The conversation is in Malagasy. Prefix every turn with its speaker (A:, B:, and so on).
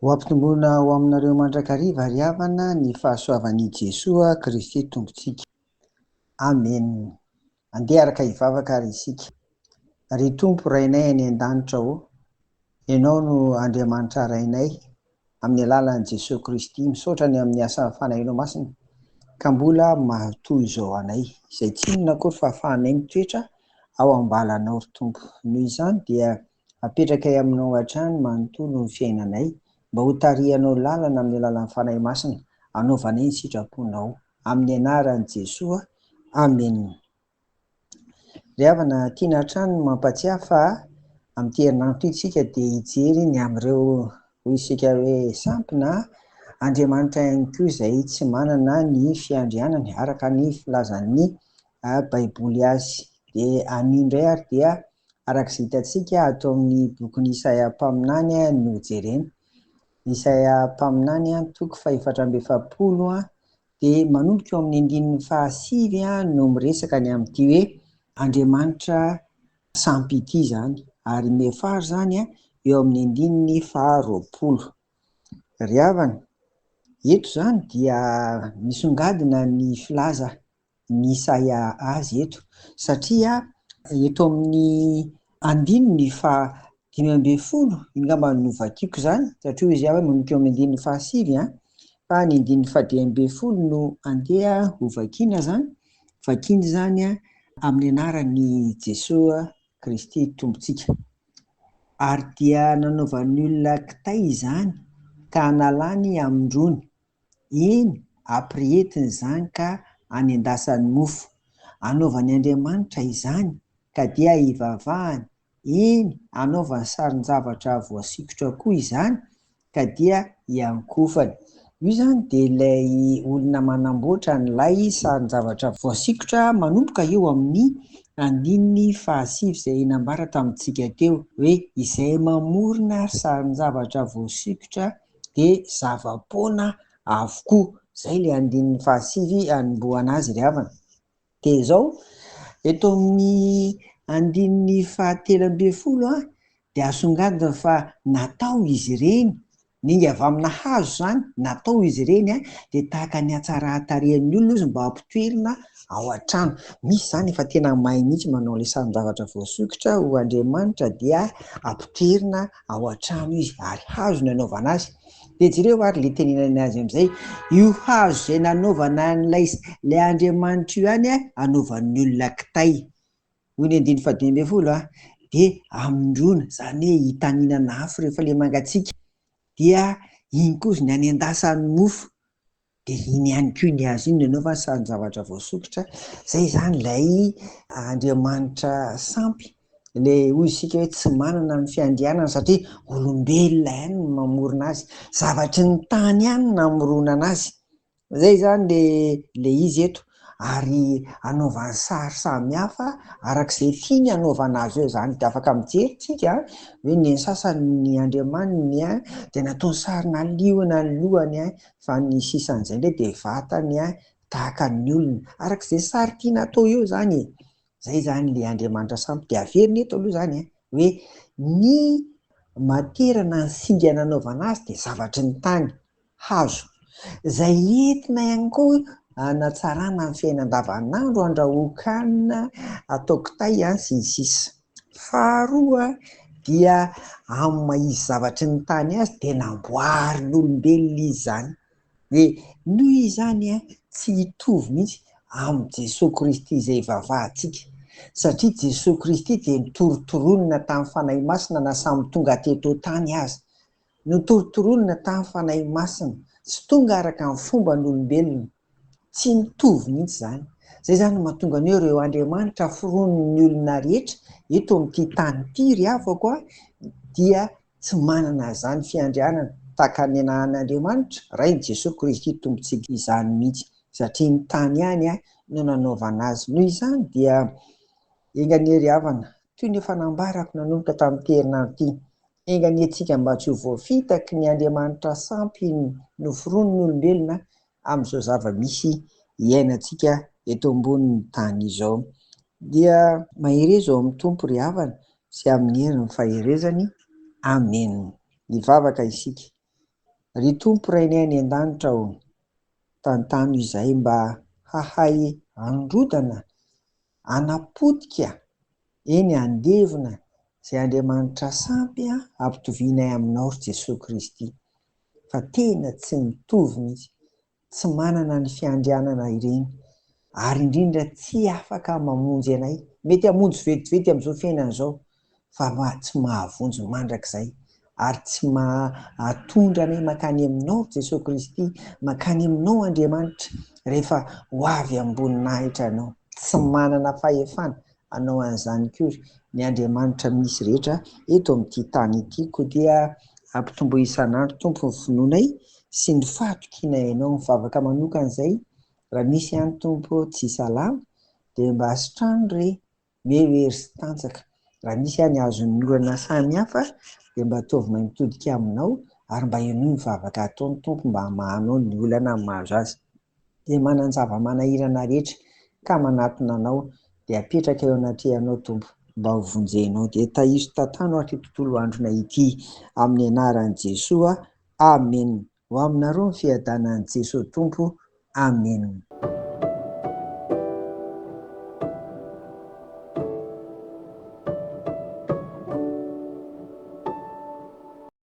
A: Ho ampitomboina ho aminareo mandrakariva ary havana ny fahasoavan'i Jesoa Kristy Tompontsika. Amen. Andeha araka hivavaka ary isika. Ry Tompo rainay any an-danitra ao, ianao no Andriamanitra rainay amin'ny alalan'i Jesoa Kristy, misaotra ny amin'ny asa fanahinao masina ka mbola mahatoy izao anay, izay tsy inona akory fa ahafahanay mitoetra ao ambalanao ry Tompo. Noho izany dia apetraka aminao hatrany manontolo ny fiainanay, mba ho tarihanao lalana amin'ny alalan'ny fanahy masina, anaovanay ny sitraponao amin'ny anaran'i Jesoa. Amen. Ry havana, tiana hatrany mampatsiahy fa amin'ny herinandro isika dia hijery ny amin'ireo isika hoe sampy na Andriamanitra ihany koa izay tsy manana ny fiandrianany araka ny filazan'ny Baiboly azy. Dia anindray ary dia arak'izay hitantsika ato amin'ny bokin'ny Isaia mpaminany no jerena. Isaia mpaminany toko faha 470 dia manomboka eo amin'ny andinin'ny 5 no miresaka ny amin'ity hoe Andriamanitra sampy ity izany, ary mefaro izany eo amin'ny andinin'ny 20. Ry havana, eto izany dia misongadina ny filaza ny Isaia azy eto, satria eto amin'ny andininy 5:12 ngamba no vakiako izany, satria izy hoe manomboka eo amin'ny andininy 5 fa ny andininy 5:12 no andeha ho vakiana izany. Vakiana izany amin'ny anaran'i Jesoa Kristy Tompontsika. Ary dia nanaovan'ny olona kitay izany ka nalany amindrony, iny ampirehetiny izany ka anendasany mofo. Anaovan'ny Andriamanitra izany ka dia hivavahany, iny anaovany sarin-javatra voasikotra koa izany ka dia hiankofany. Io izany dia ilay olona manamboatra n'ilay sarin-javatra voasikotra manomboka eo amin'ny andininy 6 izay nambara tamintsika teo hoe izay mamorona sarin-javatra voasikotra dia zava-poana avokoa. Izay ilay andininy 6 anombohana azy ry havana. Dia izao eto amin'ny andininy 7:12 dia asongadina fa natao izy ireny, ninga avy amina hazo izany, natao izy ireny dia tahaka ny hatsaran-tarehan'ny olona izy mba hampitoerina ao an-trano. Misy izany efa tena mahay mihitsy manao ilay sarin-javatra voasikotra ho Andriamanitra dia hampitoerina ao an-trano izy, ary hazo no anaovana azy. Dia jereo ary ilay tenenany azy amin'izay, io hazo izay nanaovana an'ilay Andriamanitra io ihany anaovan'ny olona kitay. Hoy ny andininy 7:12 dia amindrona, izany hoe hitaninana afo rehefa ilay mangatsiaka, dia iny koa izy ny anendasany mofo. Dia iny ihany koa ny hazo iny nanaovany sarin-javatra voasikotra. Izay izany ilay Andriamanitra sampy, ilay hoy isika hoe tsy manana ny fiandrianana, satria olombelona ihany no mamorona azy, zavatry ny tany ihany no namoronana azy. Izay izany ilay izy eto, ary anaovany sary samihafa arak'izay tiany anaovana azy eo izany. Dia afaka mijery isika hoe ny sasany ny Andriamanitra dia nataony sarina liona ny lohany, fa ny sisan'izay indray dia vatany tahaka ny olona, arak'izay sary tiana atao eo izany. Izay izany ilay Andriamanitra sampy. Dia averina eto aloha izany hoe ny materana ny singa nanaovana azy dia zavatry ny tany, hazo, izay entina ihany koa hanatsarana ny fiainana andavanandro, andrahoaka hanina, atao kitay sy ny sisa. Faharoa dia amin'ny maha-izy zavatry ny tany azy dia namboarin'olombelona izy izany. Dia noho izany tsy hitovy mihitsy amin'ny Jesoa Kristy izay ivavahantsika, satria Jesoa Kristy dia nitorotoroina tamin'ny fanahy masina na samy tonga teto tany aza. Nitorotoroina tamin'ny fanahy masina, tsy tonga araka ny fomban'olombelona, tsy mitovy mihitsy izany. Izay izany no mahatonga anao ireo Andriamanitra foronon'ny olona rehetra eto amin'ity tany ity ry havako dia tsy manana izany fiandrianana tahaka ny anan'Andriamanitra rain'i Jesoa Kristy Tompontsika izany mihitsy, satria ny tany ihany no nanaovana azy. Noho izany dia enganie ry havana, toy ny efa nambarako nanomboka tamin'ny herinandro ity, enganie antsika mba tsy ho voafitaky ny Andriamanitra sampy noforonon'ny olombelona amin'izao zava-misy iainantsika eto ambonin'ny tany izao. Dia mahery izao amin'ny Tompo ry havana sy amin'ny heriny faherezany. Amen. Hivavaka isika. Ry Tompo rainay any an-danitra ho tantano izay mba hahay androdana, anapodika, eny andevina izay Andriamanitra sampy ampitovianay aminao ry Jesosy Kristy. Fa tena tsy mitovy mihitsy, tsy manana ny fiandrianana ireny, ary indrindra tsy afaka mamonjy anay. Mety hamonjy vetivety amin'izao fiainana izao, fa tsy mahavonjy mandrakizay, ary tsy mahatondra anay mankany aminao Jesosy Kristy, mankany aminao Andriamanitra, rehefa ho avy amboninahitra anao. Tsy manana fahefana anao an'izany kory ny Andriamanitra misy rehetra eto amin'ity tany ity. Koa dia ampitombo isan'andro Tompo ny finoanay sy ny fahatokinay ianao. Mivavaka manokana izay, raha misy ihany Tompo tsy salama dia mba asitrano re mehevery sy tanjaka. Raha misy ihany azon'ny olana samihafa dia mba ataovy mahay mitodika aminao, ary mba enoy mivavaka ataony Tompo mba hamahanao ny olana amin'ny mahazo azy. Dia mananjava manahirana rehetra ka manatona anao dia apetraka eo anatrehanao Tompo, mba ho vonjenao. Dia tahiso tantano ary ity tontolo androna ity amin'ny anaran'i Jesoa. Amen. Ho aminareo ny fiadanan'i Jesosy Tompo. Amen.